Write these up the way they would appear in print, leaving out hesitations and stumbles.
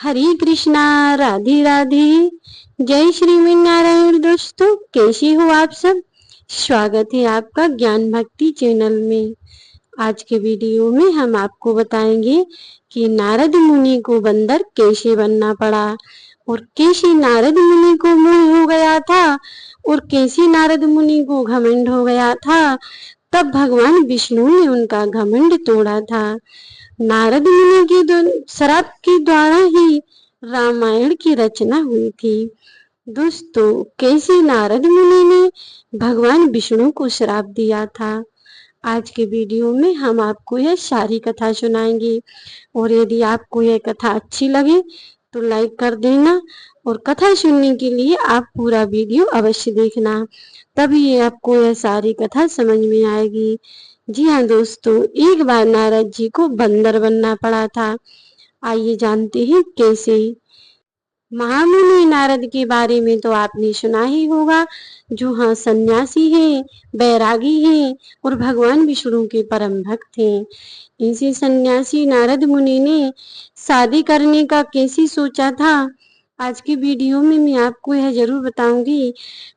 हरे कृष्णा, राधे राधे, जय श्री नारायण। दोस्तों, कैसे हो आप सब? स्वागत है आपका ज्ञान भक्ति चैनल में। आज के वीडियो में हम आपको बताएंगे कि नारद मुनि को बंदर कैसे बनना पड़ा और कैसे नारद मुनि को मोह हो गया था और कैसे नारद मुनि को घमंड हो गया था। तब भगवान विष्णु ने उनका घमंड तोड़ा था। नारद मुनि के श्राप के द्वारा ही रामायण की रचना हुई थी। दोस्तों, कैसे नारद मुनि ने भगवान विष्णु को श्राप दिया था, आज के वीडियो में हम आपको यह सारी कथा सुनाएंगे। और यदि आपको यह कथा अच्छी लगे तो लाइक कर देना और कथा सुनने के लिए आप पूरा वीडियो अवश्य देखना, तभी आपको यह सारी कथा समझ में आएगी। जी हाँ दोस्तों, एक बार नारद जी को बंदर बनना पड़ा था। आइए जानते हैं कैसे। महामुनि नारद के बारे में तो आपने सुना ही होगा, जो हाँ सन्यासी हैं, बैरागी हैं और भगवान विष्णु के परम भक्त हैं। इसी सन्यासी नारद मुनि ने शादी करने का कैसे सोचा था, आज की वीडियो में मैं आपको यह जरूर बताऊंगी।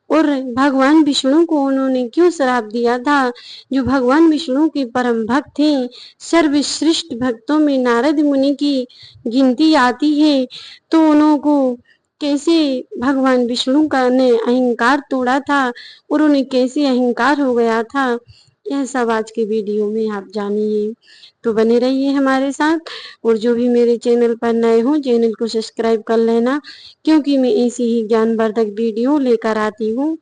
और भगवान विष्णु को उन्होंने क्यों श्राप दिया था, जो भगवान विष्णु के परम भक्त हैं। सर्वश्रेष्ठ भक्तों में नारद मुनि की गिनती आती है। तो उनको कैसे भगवान विष्णु का ने अहंकार तोड़ा था और उन्हें कैसे अहंकार हो गया था, यह सब आज के वीडियो में आप जानिए। तो बने रहिए हमारे साथ। और जो भी मेरे चैनल पर नए हो, चैनल को सब्सक्राइब कर लेना, क्योंकि मैं ऐसी ही ज्ञानवर्धक वीडियो लेकर आती हूँ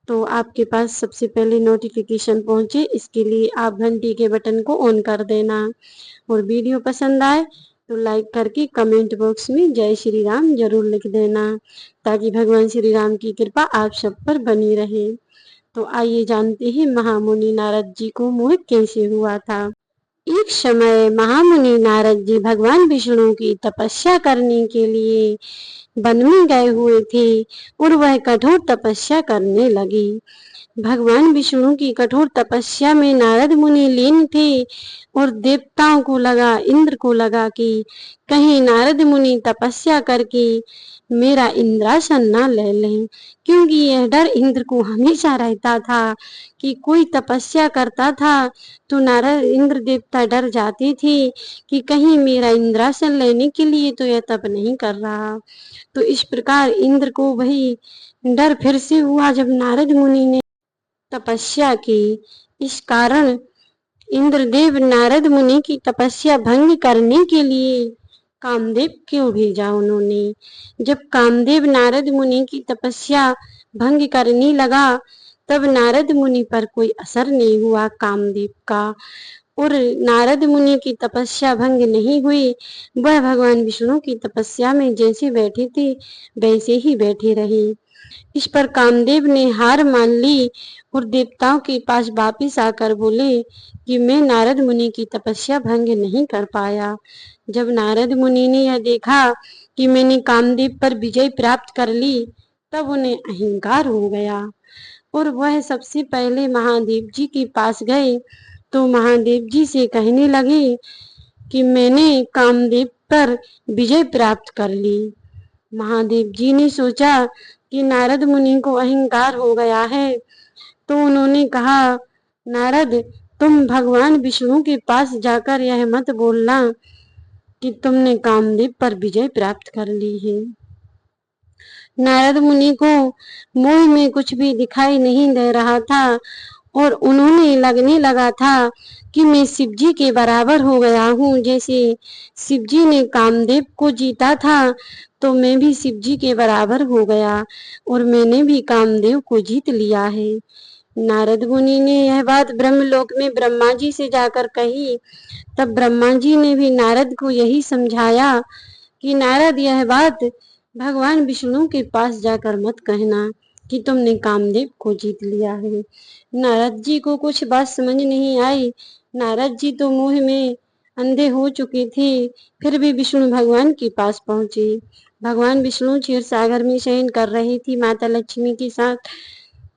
तो आपके पास सबसे पहले नोटिफिकेशन पहुंचे, इसके लिए आप घंटी के बटन को ऑन कर देना। और वीडियो पसंद आए तो लाइक करके कमेंट बॉक्स में जय श्री राम जरूर लिख देना, ताकि भगवान श्री राम की कृपा आप सब पर बनी रहे। तो आइए जानते हैं महामुनि नारद जी को मोह कैसे हुआ था। एक समय महामुनि नारद जी भगवान विष्णु की तपस्या करने के लिए वन में गए हुए थे और वह कठोर तपस्या करने लगी। भगवान विष्णु की कठोर तपस्या में नारद मुनि लीन थे और देवताओं को लगा, इंद्र को लगा कि कहीं नारद मुनि तपस्या करके मेरा इंद्रासन न ले लें, क्योंकि यह डर इंद्र को हमेशा रहता था कि कोई तपस्या करता था तो नारद इंद्र देवता डर जाते थे कि कहीं मेरा इंद्रासन लेने के लिए तो यह तप नहीं कर रहा। तो इस प्रकार इंद्र को वही डर फिर से हुआ जब नारद मुनि ने तपस्या की। इस कारण इंद्रदेव नारद मुनि की तपस्या भंग करने के लिए कामदेव को भेजा उन्होंने। जब कामदेव नारद मुनि की तपस्या भंग करने लगा, तब नारद मुनि पर कोई असर नहीं हुआ कामदेव का, और नारद मुनि की तपस्या भंग नहीं हुई। वह भगवान विष्णु की तपस्या में जैसे बैठे थे वैसे ही बैठे रहे। इस पर कामदेव ने हार मान ली और देवताओं के पास वापिस आकर बोले कि मैं नारद मुनि की तपस्या भंग नहीं कर पाया। जब नारद मुनि ने यह देखा कि मैंने कामदेव पर विजय प्राप्त कर ली, तब उन्हें अहंकार हो गया और वह सबसे पहले महादेव जी के पास गए। तो महादेव जी से कहने लगे कि मैंने कामदेव पर विजय प्राप्त कर ली। महादेव जी ने सोचा कि नारद मुनि को अहंकार हो गया है, तो उन्होंने कहा, नारद, तुम भगवान विष्णु के पास जाकर यह मत बोलना कि तुमने कामदेव पर विजय प्राप्त कर ली है। नारद मुनि को मोह में कुछ भी दिखाई नहीं दे रहा था और उन्होंने लगने लगा था कि मैं शिव जी के बराबर हो गया हूँ। जैसे शिव जी ने कामदेव को जीता था, तो मैं भी शिव जी के बराबर हो गया और मैंने भी कामदेव को जीत लिया है। नारद मुनि ने यह बात ब्रह्मलोक में ब्रह्मा जी से जाकर कही। तब ब्रह्मा जी ने भी नारद को यही समझाया कि नारद, यह बात भगवान विष्णु के पास जाकर मत कहना कि तुमने कामदेव को जीत लिया है। नारद जी को कुछ बात समझ नहीं आई। नारद जी तो मोह में अंधे हो चुके थे, फिर भी विष्णु भगवान के पास पहुंचे। भगवान विष्णु क्षीर सागर में शयन कर रही थी माता लक्ष्मी के साथ।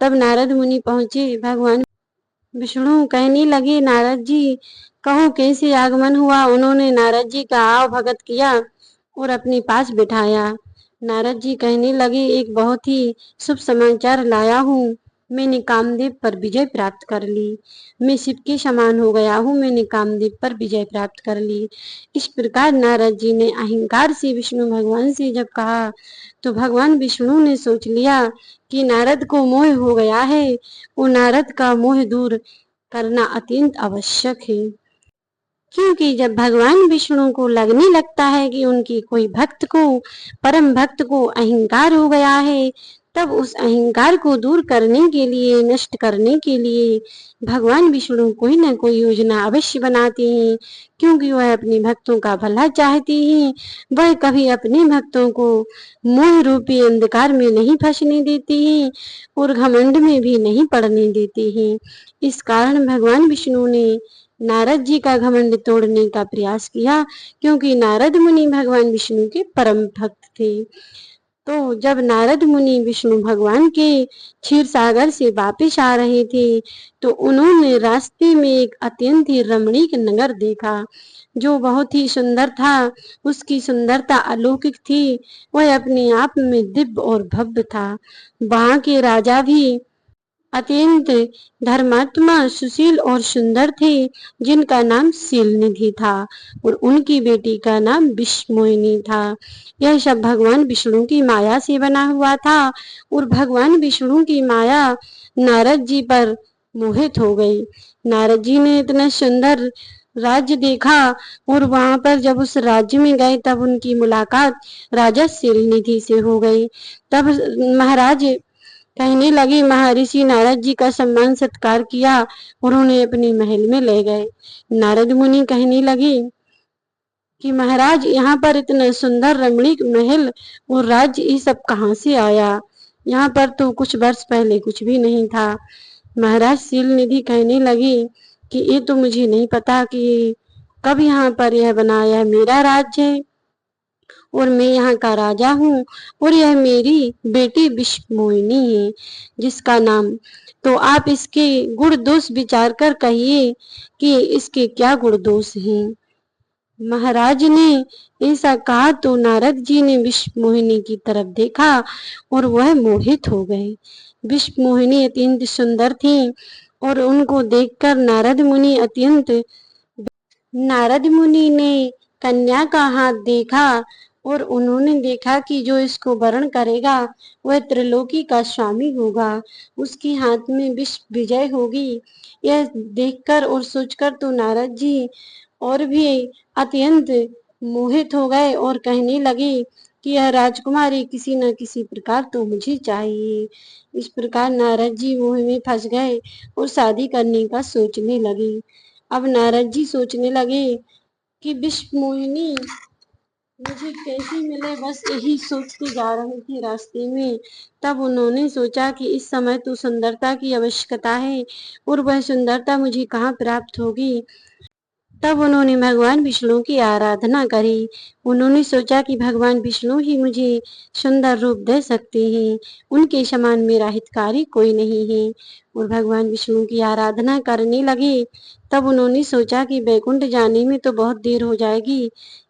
तब नारद मुनि पहुंचे। भगवान विष्णु कहने लगे, नारद जी, कहो कैसे आगमन हुआ। उन्होंने नारद जी का आव भगत किया और अपने पास बिठाया। नारद जी कहने लगे, एक बहुत ही शुभ समाचार लाया हूँ। मैंने कामदेव पर विजय प्राप्त कर ली। मैं शिव के समान हो गया हूँ। मैंने कामदेव पर विजय प्राप्त कर ली। इस प्रकार नारद जी ने अहंकार से विष्णु भगवान से जब कहा तो भगवान विष्णु ने सोच लिया कि नारद को मोह हो गया है। वो नारद का मोह दूर करना अत्यंत आवश्यक है, क्योंकि जब भगवान विष्णु को लगने लगता है कि उनकी कोई भक्त को, परम भक्त को अहंकार हो गया है, तब उस अहंकार को दूर करने के लिए, नष्ट करने के लिए भगवान विष्णु कोई न कोई योजना अवश्य बनाते हैं, क्योंकि वह अपने भक्तों का भला चाहते हैं। वह कभी अपने भक्तों को मोह रूपी अंधकार में नहीं फंसने देते हैं और घमंड में भी नहीं पड़ने देते हैं। इस कारण भगवान विष्णु ने नारद जी का घमंड तोड़ने का प्रयास किया, क्योंकि नारद मुनि भगवान विष्णु के परम भक्त थे। तो जब नारद मुनि विष्णु भगवान के क्षीर सागर से वापिस आ रहे थे तो उन्होंने रास्ते में एक अत्यंत ही रमणीक नगर देखा, जो बहुत ही सुंदर था। उसकी सुंदरता अलौकिक थी। वह अपने आप में दिव्य और भव्य था। वहां के राजा भी अत्यंत धर्मात्मा, सुशील और सुंदर थे, जिनका नाम शीलनिधि था और उनकी बेटी का नाम विश्वमोहिनी था। यह सब भगवान विष्णु की माया से बना हुआ था और भगवान विष्णु की माया नारद जी पर मोहित हो गई। नारद जी ने इतना सुंदर राज्य देखा और वहां पर जब उस राज्य में गए तब उनकी मुलाकात राजा शीलनिधि से हो गई। तब महाराज कहने लगे, महर्षि नारद जी का सम्मान सत्कार किया और उन्हें अपने महल में ले गए। नारद मुनि कहने लगे कि महाराज, यहाँ पर इतना सुंदर रमणीक महल और राज्य ये सब कहाँ से आया? यहाँ पर तो कुछ वर्ष पहले कुछ भी नहीं था। महाराज शीलनिधि कहने लगे कि ये तो मुझे नहीं पता कि कब यहाँ पर यह बनाया। मेरा राज्य है और मैं यहाँ का राजा हूँ और यह मेरी बेटी विश्वमोहिनी है जिसका नाम, तो आप इसके गुण दोष विचार कर कहिए कि इसके क्या गुण दोष हैं। महाराज ने ऐसा कहा तो नारद जी ने विश्वमोहिनी की तरफ देखा और वह मोहित हो गए। विश्वमोहिनी अत्यंत सुंदर थी और उनको देखकर नारद मुनि ने कन्या का हाथ देखा और उन्होंने देखा कि जो इसको वरण करेगा वह त्रिलोकी का स्वामी होगा, उसके हाथ में विश्व विजय होगी। यह देखकर और सोचकर तो नारद जी और भी अत्यंत मोहित हो गए और कहने लगे कि यह राजकुमारी किसी न किसी प्रकार तो मुझे चाहिए। इस प्रकार नारद जी मोह में फंस गए और शादी करने का सोचने लगे। अब नारद जी सोचने लगे कि विश्वमोहिनी मुझे कैसी मिले, बस यही सोचते जा रहे थे रास्ते में। तब उन्होंने सोचा कि इस समय तो सुंदरता की आवश्यकता है और वह सुंदरता मुझे कहाँ प्राप्त होगी। तब उन्होंने भगवान विष्णु की आराधना करी। उन्होंने सोचा कि भगवान विष्णु ही मुझे सुंदर रूप दे सकते हैं, उनके समान मेरा हितकारी कोई नहीं है, और भगवान विष्णु की आराधना करने लगे। तब उन्होंने सोचा कि वैकुंठ जाने में तो बहुत देर हो जाएगी,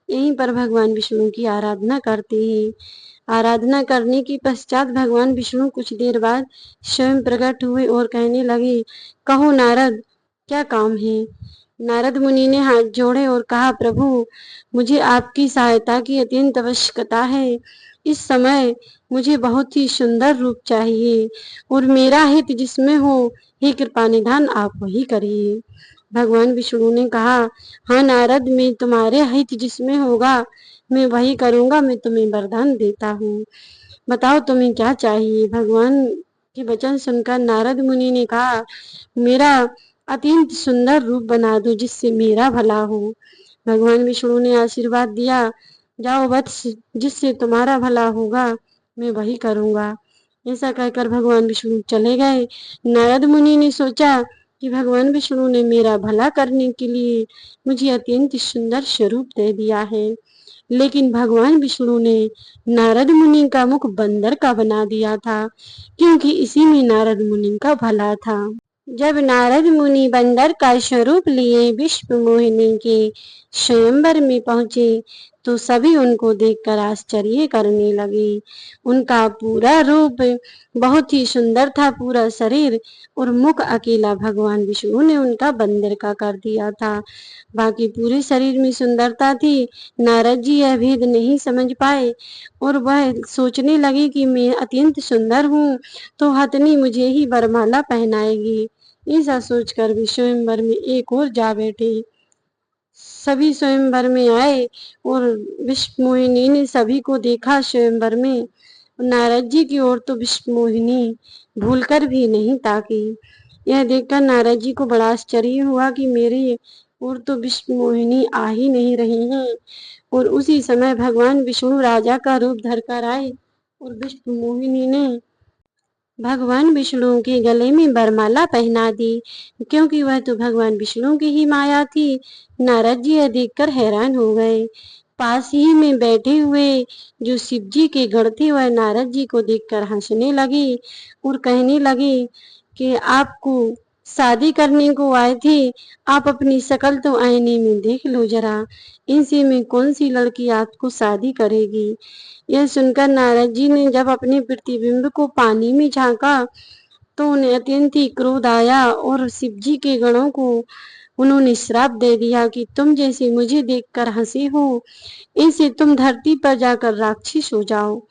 यहीं पर भगवान विष्णु की आराधना करते हैं। आराधना करने के पश्चात भगवान विष्णु कुछ देर बाद स्वयं प्रकट हुए और कहने लगे, कहो नारद, क्या काम है? नारद मुनि ने हाथ जोड़े और कहा, प्रभु, मुझे आपकी सहायता की अत्यंत आवश्यकता है। इस समय मुझे बहुत ही सुंदर रूप चाहिए और मेरा हित जिसमें हो, हे कृपा निधान आप वही करिए। भगवान विष्णु ने कहा, हाँ नारद, मैं तुम्हारे हित जिसमें होगा मैं वही करूंगा। मैं तुम्हें वरदान देता हूँ, बताओ तुम्हें क्या चाहिए। भगवान के वचन सुनकर नारद मुनि ने कहा, मेरा अत्यंत सुंदर रूप बना दो जिससे मेरा भला हो। भगवान विष्णु ने आशीर्वाद दिया, जाओ वत्स, जिससे तुम्हारा भला होगा मैं वही करूंगा। ऐसा कहकर भगवान विष्णु चले गए। नारद मुनि ने सोचा कि भगवान विष्णु ने मेरा भला करने के लिए मुझे अत्यंत सुंदर स्वरूप दे दिया है, लेकिन भगवान विष्णु ने नारद मुनि का मुख बंदर का बना दिया था, क्योंकि इसी में नारद मुनि का भला था। जब नारद मुनि बंदर का स्वरूप लिए विश्वमोहिनी के स्वयंवर में पहुंचे तो सभी उनको देखकर आश्चर्य करने लगे। उनका पूरा रूप बहुत ही सुंदर था, पूरा शरीर और मुख अकेला भगवान विष्णु ने उनका बंदर का कर दिया था। बाकी पूरे शरीर में सुंदरता थी। नारद जी यह भेद नहीं समझ पाए और वह सोचने लगे कि मैं अत्यंत सुंदर हूँ, तो हथनी मुझे ही वरमाला पहनाएगी। ऐसा सोचकर वे स्वयंवर में एक और जा बैठे। सभी स्वयंवर में आए और विश्व मोहिनी ने सभी को देखा स्वयंवर में। नारद जी की ओर तो विश्व मोहिनी भूलकर भी नहीं ताकी। यह देखकर नारद जी को बड़ा आश्चर्य हुआ कि मेरी ओर तो विश्व मोहिनी आ ही नहीं रही हैं। और उसी समय भगवान विष्णु राजा का रूप धरकर आए और विश्व मोहिनी ने भगवान विष्णु के गले में वरमाला पहना दी, क्योंकि वह तो भगवान विष्णु की ही माया थी। नारद जी यह देखकर हैरान हो गए। पास ही में बैठे हुए जो शिव जी के गण थे वह नारद जी को देखकर हंसने लगे और कहने लगे कि आपको शादी करने को आए थे, आप अपनी शकल तो आईने में देख लो जरा, इनसे में कौन सी लड़की आपको शादी करेगी। यह सुनकर नारद जी ने जब अपने प्रतिबिंब को पानी में झांका तो उन्हें अत्यंत ही क्रोध आया और शिव जी के गणों को उन्होंने श्राप दे दिया कि तुम जैसे मुझे देखकर हंसे हो, ऐसे तुम धरती पर जाकर राक्षस हो जाओ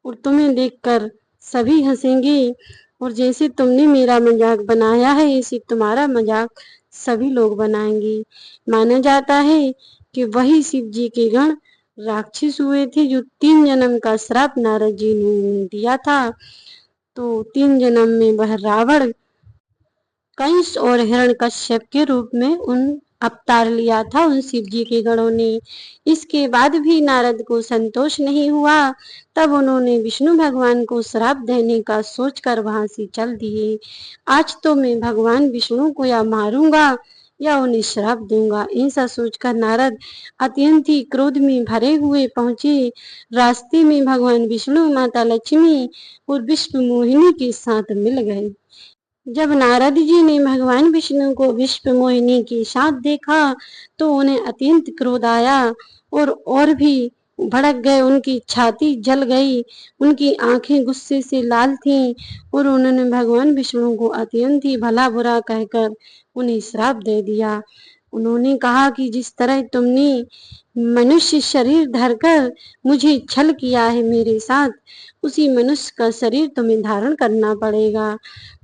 और तुम्हें देखकर सभी हंसेंगे, और जैसे तुमने मेरा मजाक बनाया है ऐसे तुम्हारा मजाक सभी लोग बनाएंगे। माना जाता है कि वही शिव जी के गण राक्षस हुए थे जो 3 जन्म का श्राप नारद जी ने दिया था। तो 3 जन्म में वह रावण, कंस और हिरण्यकश्यप के रूप में उन अवतार लिया था उन शिव जी के गणों ने। इसके बाद भी नारद को संतोष नहीं हुआ, तब उन्होंने विष्णु भगवान को श्राप देने का सोचकर वहां से चल दिए। आज तो मैं भगवान विष्णु को या मारूंगा या उन्हें श्राप दूंगा, ऐसा सोचकर नारद अत्यंत ही क्रोध में भरे हुए पहुंचे। रास्ते में भगवान विष्णु, माता लक्ष्मी और विश्व मोहिनी के साथ मिल गए। जब नारद जी ने भगवान विष्णु को विश्व मोहिनी के साथ देखा तो उन्हें अत्यंत क्रोध आया और भी भड़क गए। उनकी छाती जल गई, उनकी आंखें गुस्से से लाल थीं और उन्होंने भगवान विष्णु को अत्यंत ही भला बुरा कहकर उन्हें श्राप दे दिया। उन्होंने कहा कि जिस तरह तुमने मनुष्य शरीर धरकर मुझे छल किया है मेरे साथ, उसी मनुष्य का शरीर तुम्हें धारण करना पड़ेगा,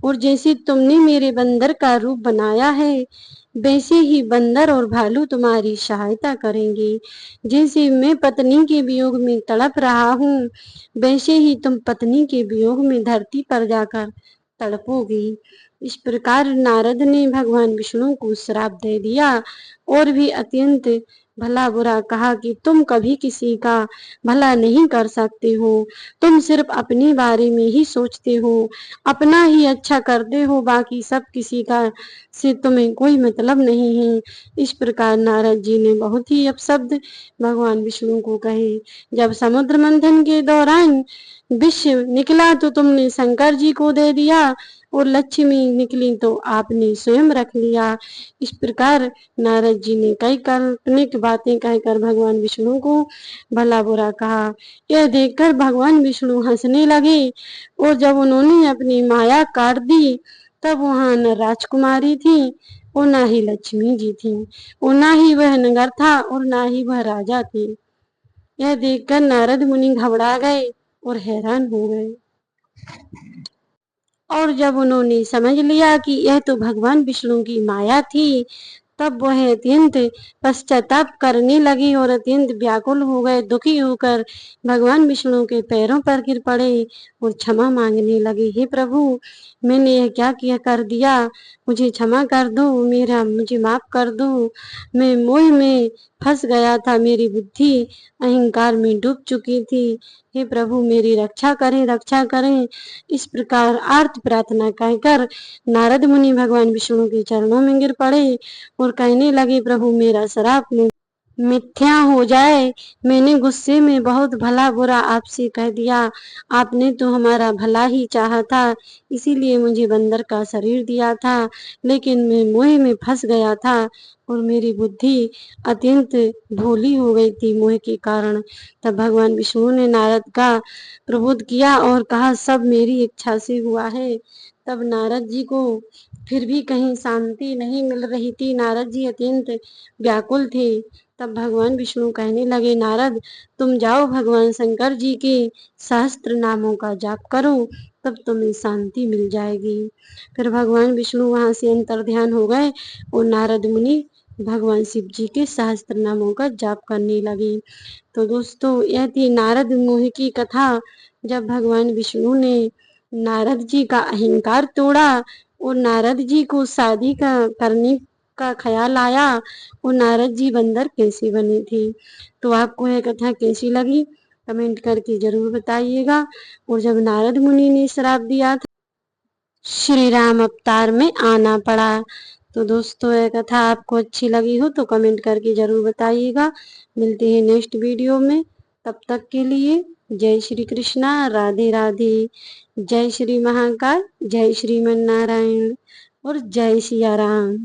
और जैसे तुमने मेरे बंदर का रूप बनाया है वैसे ही बंदर और भालू तुम्हारी सहायता करेंगे। जैसे मैं पत्नी के वियोग में तड़प रहा हूँ वैसे ही तुम पत्नी के वियोग में धरती पर जाकर तड़पोगी। इस प्रकार नारद ने भगवान विष्णु को श्राप दे दिया और भी अत्यंत भला बुरा कहा कि तुम कभी किसी का भला नहीं कर सकते हो, तुम सिर्फ अपने बारे में ही सोचते हो, अपना ही अच्छा करते हो, बाकी सब किसी का से तुम्हें कोई मतलब नहीं है। इस प्रकार नारद जी ने बहुत ही अपशब्द भगवान विष्णु को कहे। जब समुद्र मंथन के दौरान विष निकला तो तुमने शंकर जी को दे दिया और लक्ष्मी निकली तो आपने स्वयं रख लिया। इस प्रकार नारद जी ने कई काल्पनिक बातें कहकर भगवान विष्णु को भला बुरा कहा। यह देखकर भगवान विष्णु हंसने लगे और जब उन्होंने अपनी माया काट दी तब वहां न राजकुमारी थी और ना ही लक्ष्मी जी थी और ना ही वह नगर था और ना ही वह राजा थे। यह देखकर नारद मुनि घबरा गए और हैरान हो गए। और जब उन्होंने समझ लिया कि यह तो भगवान विष्णु की माया थी तब वह अत्यंत पश्चाताप करने लगे और अत्यंत व्याकुल हो गए। दुखी होकर भगवान विष्णु के पैरों पर गिर पड़े और क्षमा मांगने लगे। हे प्रभु, मैंने यह क्या किया कर दिया, मुझे क्षमा कर दो, मुझे माफ कर दो। मैं मोह में फंस गया था, मेरी बुद्धि अहंकार में डूब चुकी थी। हे प्रभु, मेरी रक्षा करें, रक्षा करें। इस प्रकार आर्त प्रार्थना कहकर नारद मुनि भगवान विष्णु के चरणों में गिर पड़े और कहने लगे, प्रभु मेरा श्राप मिथ्या हो जाए। मैंने गुस्से में बहुत भला बुरा आपसे कह दिया। आपने तो हमारा भला ही चाहा था, इसीलिए मुझे बंदर का शरीर दिया था, लेकिन मैं मोह में फंस गया था और मेरी बुद्धि अत्यंत भोली हो गई थी मोह के कारण। तब भगवान विष्णु ने नारद का प्रबोध किया और कहा, सब मेरी इच्छा से हुआ है। तब नारद जी को फिर भी कहीं शांति नहीं मिल रही थी। नारद जी अत्यंत व्याकुल थे। तब भगवान विष्णु कहने लगे, नारद तुम जाओ भगवान शंकर जी के सहस्त्र नामों का जाप करो, तब तुम्हें शांति मिल जाएगी। फिर भगवान विष्णु वहां से अंतर्ध्यान हो गए और नारद मुनि भगवान शिव जी के सहस्त्र नामों का जाप करने लगे। तो दोस्तों, यह थी नारद मुनि की कथा। जब भगवान विष्णु ने नारद जी का अहंकार तोड़ा और नारद जी को शादी का करने का ख्याल आया और नारद जी बंदर कैसे बने थे। तो आपको यह कथा कैसी लगी कमेंट करके जरूर बताइएगा। और जब नारद मुनि ने श्राप दिया था, श्री राम अवतार में आना पड़ा। तो दोस्तों, यह कथा आपको अच्छी लगी हो तो कमेंट करके जरूर बताइएगा। मिलते हैं नेक्स्ट वीडियो में, तब तक के लिए जय श्री कृष्णा, राधे राधे, जय श्री महाकाल, जय श्रीमन नारायण और जय सिया राम।